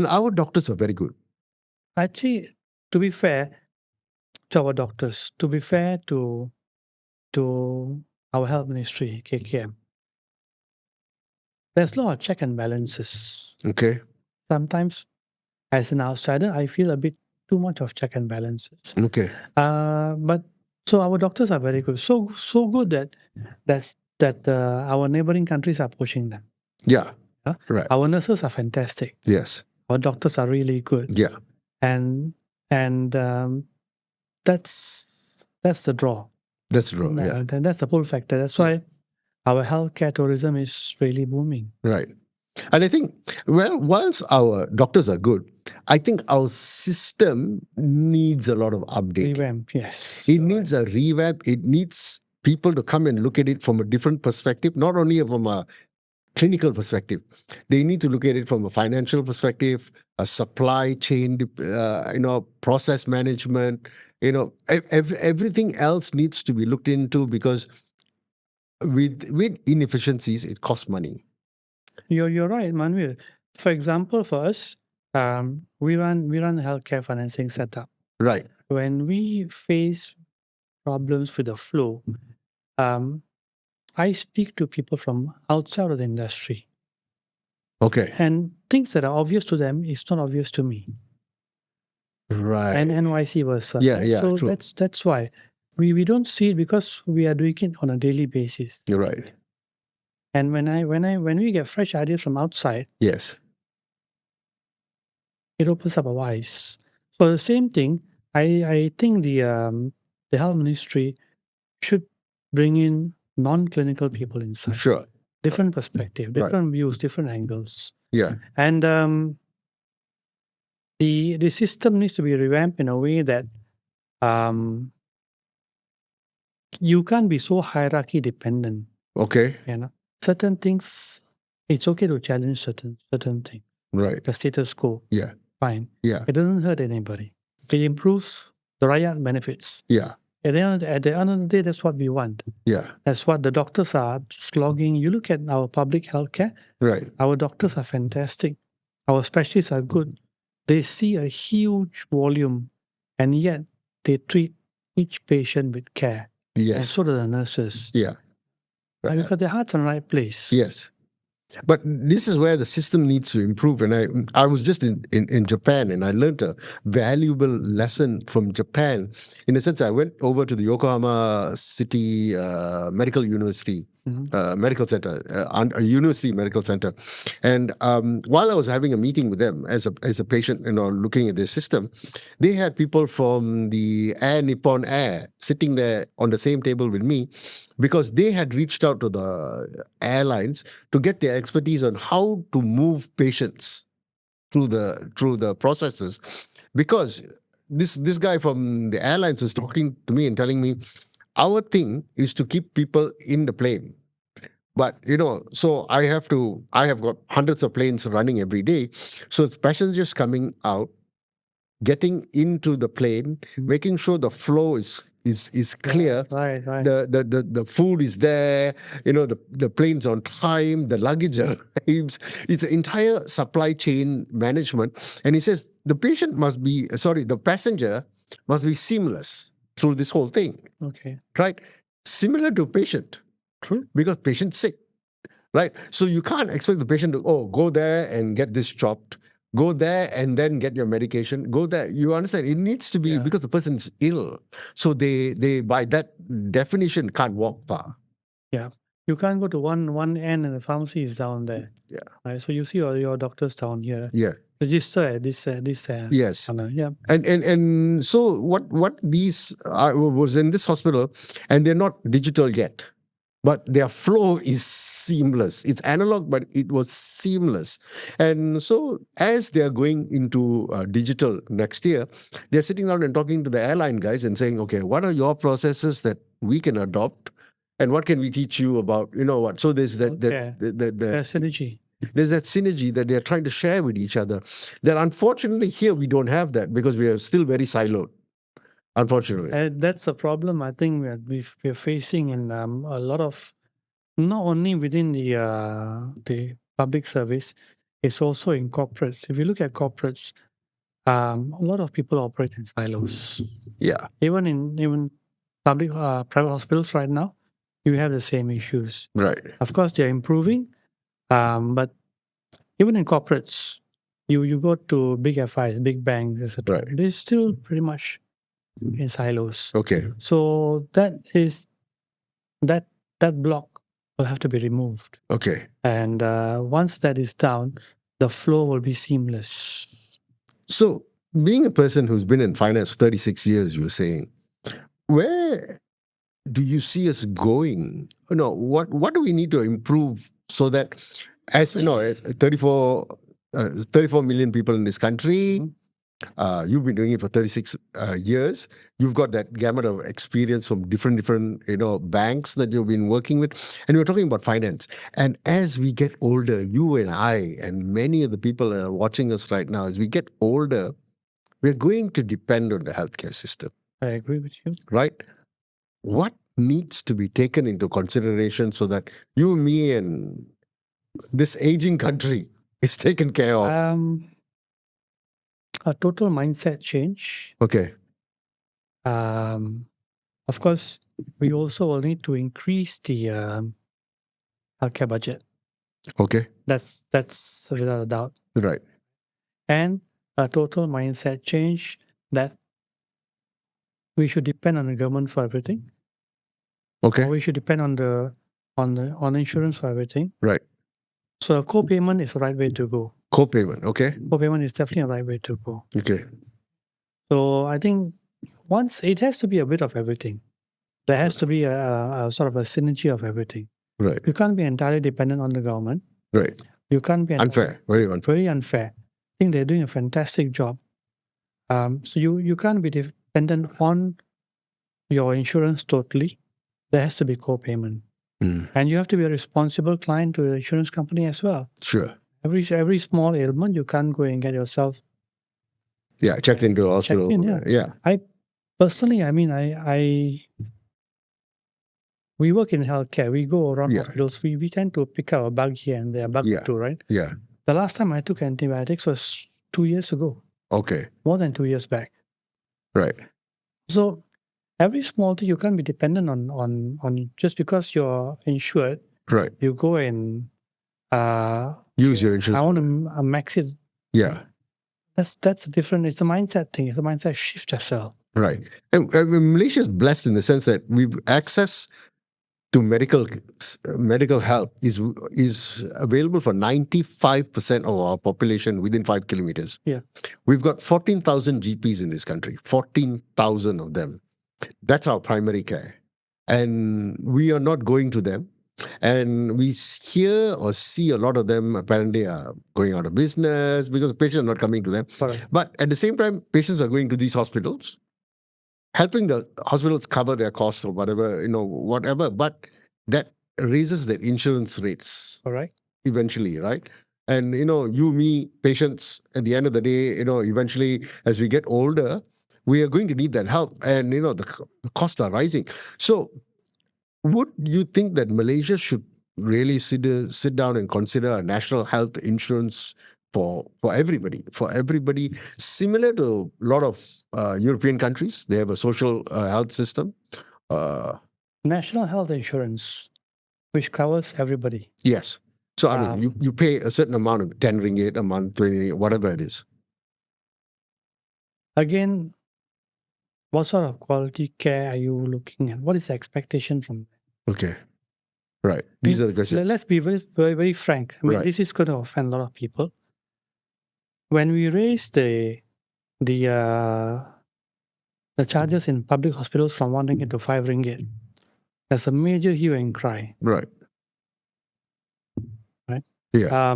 our doctors are very good. Actually, to be fair to our doctors, to be fair to our health ministry, KKM, there's a lot of check and balances. Okay. Sometimes, as an outsider, I feel a bit too much of check and balances. Okay. But so our doctors are very good. So good that our neighboring countries are pushing them. Yeah. Right. Our nurses are fantastic. Yes. Our doctors are really good. Yeah. And that's the draw. That's the draw. Yeah. And that's the pull factor. That's why our healthcare tourism is really booming. Right. And I think, once our doctors are good, I think our system needs a lot of update. Revamp, yes. It needs a revamp. It needs people to come and look at it from a different perspective, not only from a clinical perspective. They need to look at it from a financial perspective, a supply chain, process management. Everything else needs to be looked into, because with inefficiencies, it costs money. You're right, Manvir. For example, for us, we run a healthcare financing setup. Right. When we face problems with the flow, I speak to people from outside of the industry. Okay. And things that are obvious to them is not obvious to me. Right. And NYC versa. Yeah. So true. that's why we don't see it, because we are doing it on a daily basis. You're right. And when we get fresh ideas from outside, Yes. it opens up our eyes. So the same thing, I think the health ministry should bring in non-clinical people inside. Sure. Different perspective, different views, different angles. Yeah. And the system needs to be revamped in a way that you can't be so hierarchy dependent. Okay. Certain things, it's okay to challenge certain things. Right. The status quo. Yeah. Fine. Yeah. It doesn't hurt anybody. It improves the rakyat benefits. Yeah. At the end of the day, that's what we want. Yeah. That's what the doctors are slogging. You look at our public healthcare. Right. Our doctors are fantastic. Our specialists are good. They see a huge volume, and yet they treat each patient with care. Yes. And so do the nurses. Yeah. Right. Because their heart's in the right place. Yes. But this is where the system needs to improve. And I was just in Japan, and I learned a valuable lesson from Japan. In a sense, I went over to the Yokohama City Medical University, medical center, a university medical center. And while I was having a meeting with them as a patient, looking at their system, they had people from the Air Nippon Air sitting there on the same table with me, because they had reached out to the airlines to get their expertise on how to move patients through the processes. Because this guy from the airlines was talking to me and telling me, our thing is to keep people in the plane. But, so I have got hundreds of planes running every day. So it's passengers coming out, getting into the plane, making sure the flow is clear. Right. The food is there, the plane's on time, the luggage arrives. It's an entire supply chain management. And he says the passenger must be seamless through this whole thing. Okay. Right? Similar to patient. True. Because patient's sick. Right? So you can't expect the patient to, go there and get this chopped. Go there and then get your medication. Go there. You understand? It needs to be because the person's ill. So they by that definition can't walk far. Yeah. You can't go to one end and the pharmacy is down there. Yeah. Right. So you see your doctors down here. Yeah. register at this Yes. corner. Yeah. And so what these was in this hospital, and they're not digital yet, but their flow is seamless. It's analog, but it was seamless. And so as they're going into digital next year, they're sitting down and talking to the airline guys and saying, okay, what are your processes that we can adopt, and what can we teach you about, what? So there's that Okay. the There's synergy. there's that synergy that they're trying to share with each other. That unfortunately here we don't have that because we are still very siloed. Unfortunately, That's a problem I think we're facing in a lot of, not only within the public service, it's also in corporates. If you look at corporates, a lot of people operate in silos. yeah, Even public private hospitals right now, you have the same issues. right, Of course, they're improving, but even in corporates, you go to big FIs, big banks, etc. Right. They're still pretty much in silos. okay, So that block will have to be removed. okay. And once that is down, the flow will be seamless. So, being a person who's been in finance for 36 years, you were saying, where do you see us going? What do we need to improve so that, as 34 million people in this country, you've been doing it for 36 years. You've got that gamut of experience from different banks that you've been working with, and we're talking about finance. And as we get older, you and I and many of the people that are watching us right now, as we get older, we're going to depend on the healthcare system, I agree with you. right? What needs to be taken into consideration so that you, me, and this aging country is taken care of? A total mindset change. Okay. Of course, we also will need to increase the healthcare budget. Okay. That's without a doubt. Right. And a total mindset change that we should depend on the government for everything. Okay. Or we should depend on insurance for everything. Right. So a co-payment is the right way to go. Co-payment. Okay. Co-payment is definitely a right way to go. Okay. So I think once it has to be a bit of everything. There has to be a sort of a synergy of everything. Right. You can't be entirely dependent on the government. Right. You can't be Unfair. Very unfair. Very unfair. I think they're doing a fantastic job. So you can't be dependent on your insurance totally. There has to be co-payment. And you have to be a responsible client to the insurance company as well. Sure. Every small ailment, you can't go and get yourself checked into a hospital. Checked in, yeah. I personally, we work in healthcare. We go around hospitals. We tend to pick up a bug here and there, a bug or two, right? Yeah. The last time I took antibiotics was 2 years ago. Okay. More than 2 years back. Right. So every small thing, you can't be dependent on just because you're insured. Right. You go and use your insurance. I want to max it. Yeah. That's different. It's a mindset thing. It's a mindset shift as well. Right. And Malaysia is blessed in the sense that we've access to medical help is available for 95% of our population within 5 kilometers. Yeah. We've got 14,000 GPs in this country, 14,000 of them. That's our primary care. And we are not going to them. And we hear or see a lot of them apparently are going out of business because the patients are not coming to them. Correct. But at the same time, patients are going to these hospitals, helping the hospitals cover their costs or whatever, whatever. But that raises their insurance rates. All right. Eventually, right? And, you, me, patients, at the end of the day, eventually, as we get older, we are going to need that help. And, the costs are rising. So would you think that Malaysia should really sit down and consider a national health insurance for everybody, similar to a lot of European countries? They have a social health system. National health insurance, which covers everybody. Yes. So, I mean, you pay a certain amount of 10 ringgit a month, 20 ringgit, whatever it is. Again, what sort of quality care are you looking at? What is the expectation from? Okay. Right. These are the questions. Let's be very, very, very frank. I mean, Right. this is going to offend a lot of people. when we raised the charges in public hospitals from 1 ringgit to 5 ringgit, there's a major hue and cry. Right. Right. Yeah.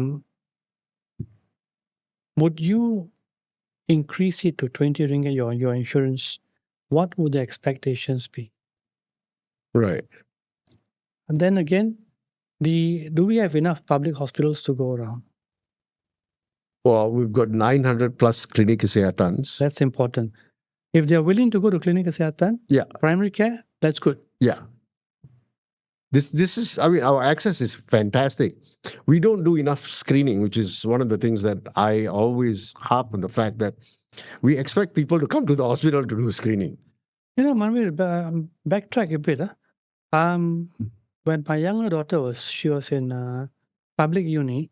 Would you increase it to 20 ringgit your insurance? What would the expectations be? Right. And then again, do we have enough public hospitals to go around? Well, we've got 900 plus clinic kesihatan. That's important. If they're willing to go to clinic kesihatan, Yeah. primary care, that's good. Yeah. This is, I mean, our access is fantastic. We don't do enough screening, which is one of the things that I always harp on the fact that we expect people to come to the hospital to do screening. You know, Manvir, backtrack a bit. When my younger daughter she was in public uni,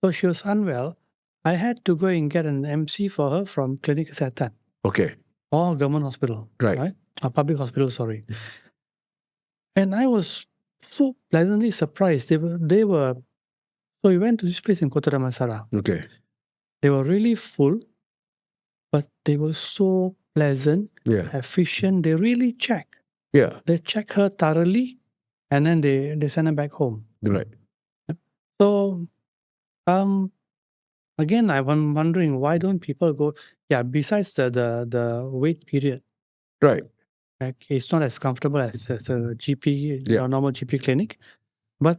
so she was unwell. I had to go and get an MC for her from Clinic Kesihatan Okay. or government hospital, Right. A public hospital, sorry. And I was so pleasantly surprised. They were. So we went to this place in Kota Damansara. Okay. They were really full, but they were so pleasant, Yeah. efficient. They really check. Yeah. They check her thoroughly, and then they send her back home. Right. So, again, I'm wondering why don't people go? Yeah, besides the wait period, Right. like it's not as comfortable as a GP, Yeah. a normal GP clinic, but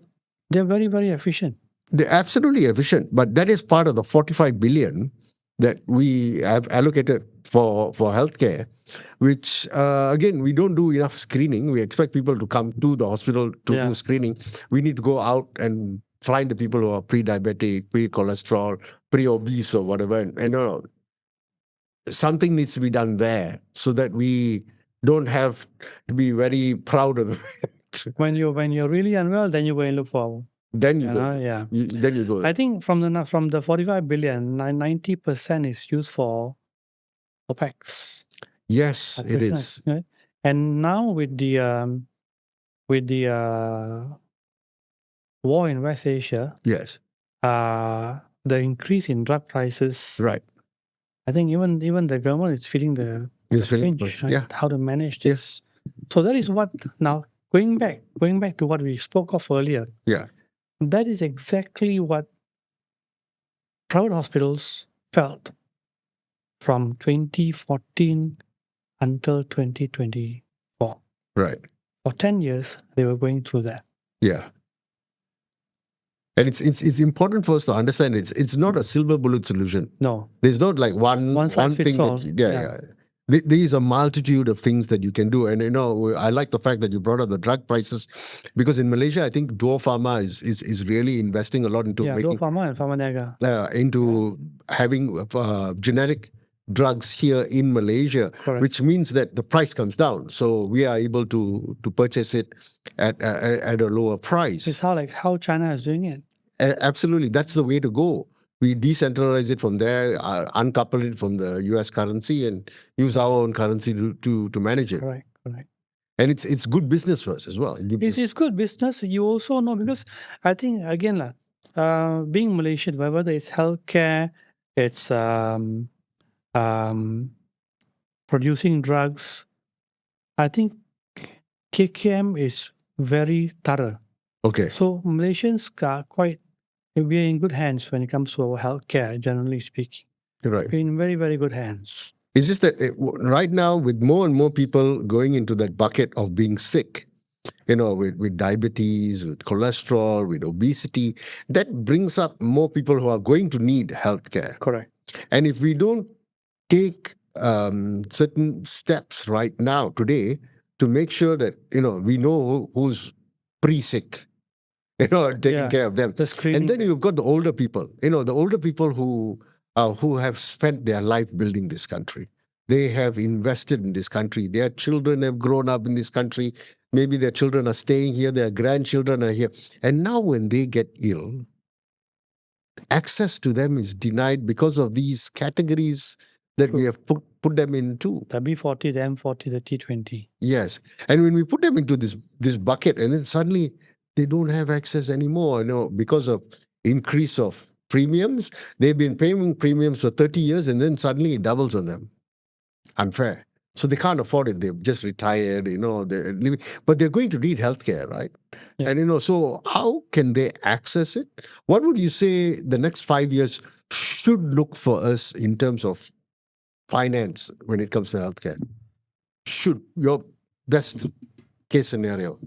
they're very, very efficient. They're absolutely efficient, but that is part of the 45 billion that we have allocated for healthcare, which again, we don't do enough screening. We expect people to come to the hospital to Yeah. do screening. We need to go out and find the people who are pre-diabetic, pre-cholesterol, pre-obese or whatever. And something needs to be done there so that we don't have to be very proud of it. When you're really unwell, then you go and look for. Then you You go. know, yeah. Then you go. I think from the 45 billion, 90% is used for OPEX. Yes, it is. Right? And now with the war in West Asia, Yes. the increase in drug prices, Right. I think even the government is feeling the It's very pinch, much. right? Yeah. How to manage this. So that is what now going back to what we spoke of earlier. Yeah. That is exactly what private hospitals felt from 2014 until 2024. Right. For 10 years, they were going through that. Yeah. And it's important for us to understand it's not a silver bullet solution. No. There's not like one size fits thing all. that yeah. There is a multitude of things that you can do. And I like the fact that you brought up the drug prices, because in Malaysia, I think Duo Pharma is really investing a lot into Duo making Pharma and Pharmaniaga. into having genetic drugs here in Malaysia, Correct. which means that the price comes down. So we are able to purchase it at a lower price. It's how China is doing it. Absolutely, that's the way to go. We decentralize it from there, uncouple it from the US currency, and use our own currency to manage it. Correct. And it's good business for us as well. It's good business. You also know, because I think, again, being Malaysian, whether it's healthcare, it's producing drugs, I think KKM is very thorough. Okay. So Malaysians are we are in good hands when it comes to our healthcare, generally speaking. Right. We're in very, very good hands. It's just that right now, with more and more people going into that bucket of being sick, with diabetes, with cholesterol, with obesity, that brings up more people who are going to need healthcare. Correct. And if we don't take certain steps right now, today, to make sure that, we know who's pre-sick, taking care of them. The screening. And then you've got the older people, the older people who have spent their life building this country. They have invested in this country. Their children have grown up in this country. Maybe their children are staying here. Their grandchildren are here. And now when they get ill, access to them is denied because of these categories that we have put them into. The B40, the M40, the T20. Yes. And when we put them into this bucket, and then suddenly they don't have access anymore, because of increase of premiums. They've been paying premiums for 30 years and then suddenly it doubles on them. Unfair. So they can't afford it. They've just retired, they're living, but they're going to need healthcare, right? Yeah. And, so how can they access it? What would you say the next 5 years should look for us in terms of finance when it comes to healthcare? Should your best case scenario?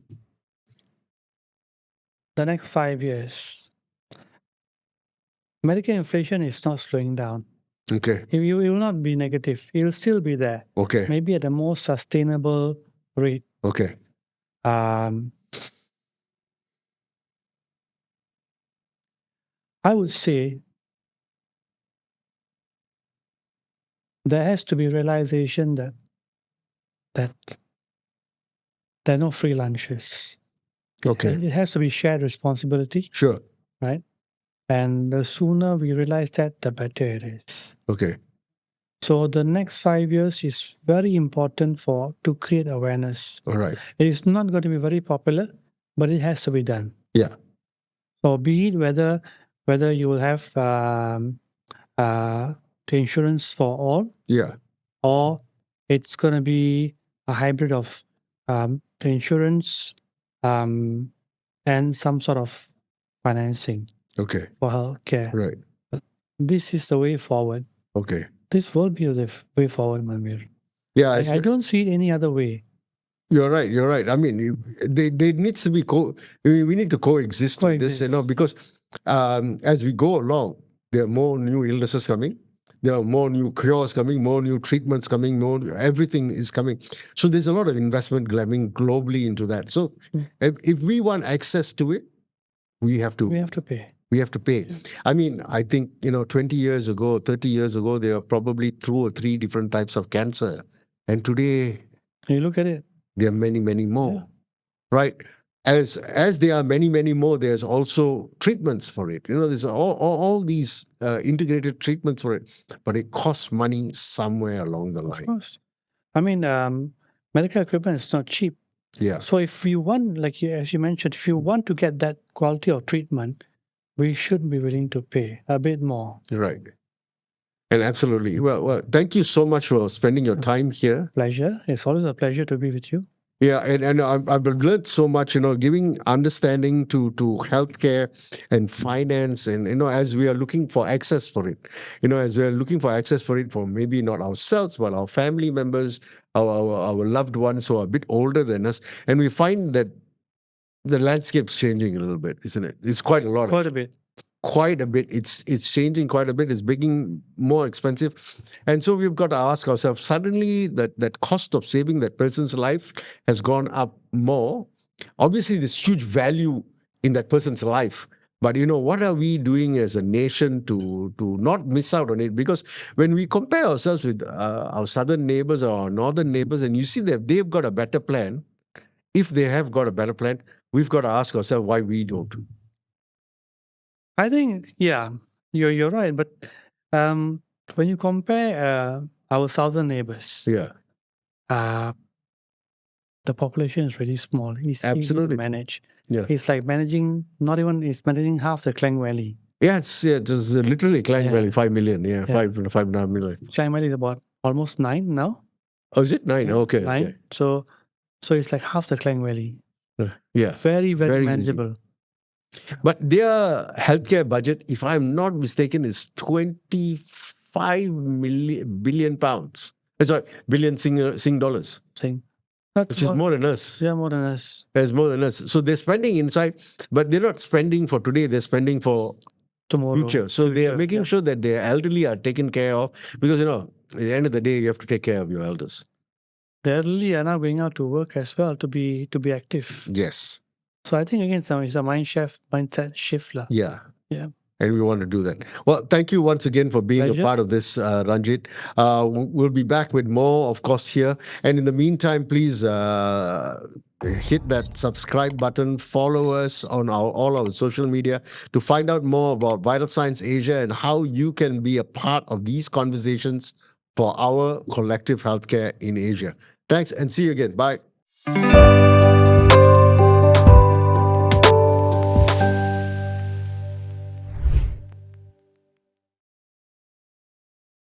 The next 5 years, medical inflation is not slowing down. Okay. It will not be negative. It will still be there. Okay. Maybe at a more sustainable rate. Okay. I would say there has to be realization that there are no free lunches. Okay. It has to be shared responsibility, Sure. right? And the sooner we realize that, the better it is. Okay. So the next 5 years is very important to create awareness. All right. It is not going to be very popular, but it has to be done. Yeah. So be it whether you will have the insurance for all, Yeah. or it's going to be a hybrid of the insurance and some sort of financing Okay. for healthcare. Right. This is the way forward. Okay. This will be the way forward, Manvir. Yeah. I don't see it any other way. You're right. You're right. I mean, they needs to be we need to coexist with this, because as we go along, there are more new illnesses coming. There are more new cures coming, more new treatments coming, everything is coming. So there's a lot of investment coming globally into that. So if we want access to it, we have to pay. We have to pay. I mean, I think, 20 years ago, 30 years ago, there were probably 2 or 3 different types of cancer. And today, you look at it, there are many, many more, right? As there are many, many more, there's also treatments for it. There's all these integrated treatments for it, but it costs money somewhere along the line. Of course. I mean, medical equipment is not cheap. Yeah. So if you want, as you mentioned, if you want to get that quality of treatment, we should be willing to pay a bit more. Right. And absolutely. Well, thank you so much for spending your time here. Pleasure. It's always a pleasure to be with you. Yeah, and I've learned so much, giving understanding to healthcare and finance, and as we are looking for access for it, for maybe not ourselves but our family members, our loved ones who are a bit older than us, and we find that the landscape's changing a little bit, isn't it? It's quite a lot. Quite a bit. It's changing quite a bit. It's becoming more expensive. And so we've got to ask ourselves, suddenly that cost of saving that person's life has gone up more. Obviously, there's huge value in that person's life. But, what are we doing as a nation to not miss out on it? Because when we compare ourselves with our southern neighbors or our northern neighbors, and you see that they've got a better plan, if they have got a better plan, we've got to ask ourselves why we don't. I think, you're right. But when you compare our southern neighbors, the population is really small. It's easy to manage. Yeah. It's like managing half the Klang Valley. Yes, just literally Klang Valley, 5 million. 5.5 million. Klang Valley is about almost 9 now. Oh, is it 9? Okay. 9. Okay. So it's like half the Klang Valley. Yeah. Very, very, very manageable. Easy. But their healthcare budget, if I'm not mistaken, is 25 billion pounds. Sorry, billion Sing dollars. Which is more than us. Yeah, more than us. It's more than us. So they're spending inside, but they're not spending for today. They're spending for tomorrow. Future. So they are making sure that their elderly are taken care of, because at the end of the day, you have to take care of your elders. The elderly are now going out to work as well to be active. Yes. So I think again, it's a mindset shift. Yeah. Yeah. And we want to do that. Well, thank you once again for being a part of this, Ranjit. We'll be back with more, of course, here. And in the meantime, please hit that subscribe button. Follow us on all our social media to find out more about Vital Signs Asia and how you can be a part of these conversations for our collective healthcare in Asia. Thanks, and see you again. Bye.